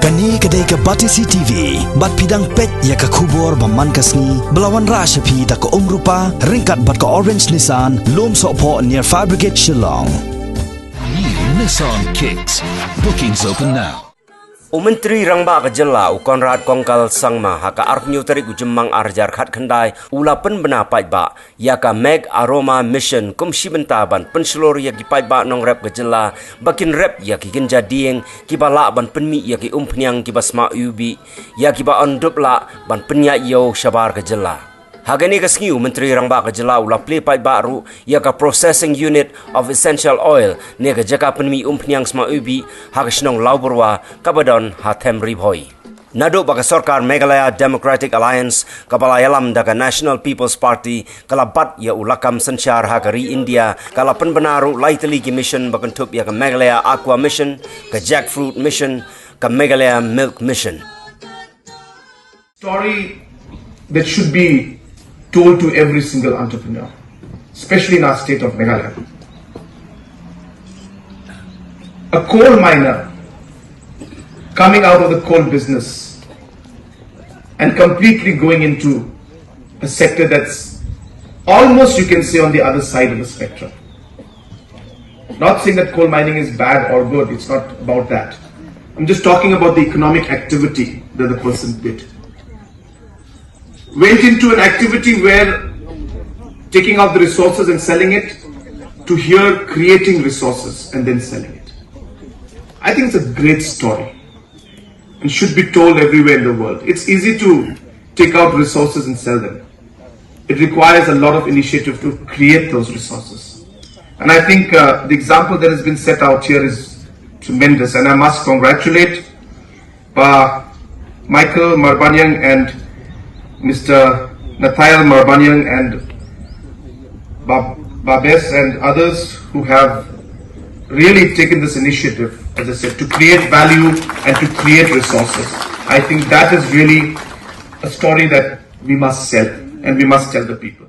Kani kadai ka Batisi TV, bat pidang pet ya ka kubor baman kasni, belawan rasha pi da ka umrupa, ringkat bat ka orange Nissan, lom sopo near Fabricate Shillong. New Nissan Kicks. Bookings open now. Menteri Rangba ke Jela Conrad Kongkal Sangma haka arpnyu tarik ujemang arjar khat khandai ula Pynbna Paidbah ya ka Megh Aroma mission kum shibenta ban penselor ya ki Paidbah nong rep ke Jela bakin rep ya ki genja dieng ki bala ban penmi ya ki umpnyang ki basma ubi ya ki ba ondup la ban penya yo shabar ke Jela. Hagani kasngiu Menteri Rangba ke Jela ula play Paidbah ru ya ka processing unit of essential oil ne ka jaka penmi umpnyang sma ubi haka shnong Lawbyrwa kabadon hatem ribhoi. Nado baka sorkar Meghalaya Democratic Alliance kapala yalam daga National People's Party kalabat ya ulakam sensyar hakari India kala Pynbna ru laiteli ki mission bakantup ya ka Meghalaya Aqua Mission ka Jackfruit Mission ka Meghalaya Milk Mission. Story that should be told to every single entrepreneur, especially in our state of Meghalaya. A coal miner coming out of the coal business and completely going into a sector that's almost, you can say, on the other side of the spectrum. Not saying that coal mining is bad or good, it's not about that. I'm just talking about the economic activity that the person did. Went into an activity where taking out the resources and selling it to here creating resources and then selling it. I think it's a great story and should be told everywhere in the world. It's easy to take out resources and sell them. It requires a lot of initiative to create those resources. And I think the example that has been set out here is tremendous, and I must congratulate Michael Marbanyang and Mr. Nathayal Marbanyang and Babes and others who have really taken this initiative, as I said, to create value and to create resources. I think that is really a story that we must sell and we must tell the people.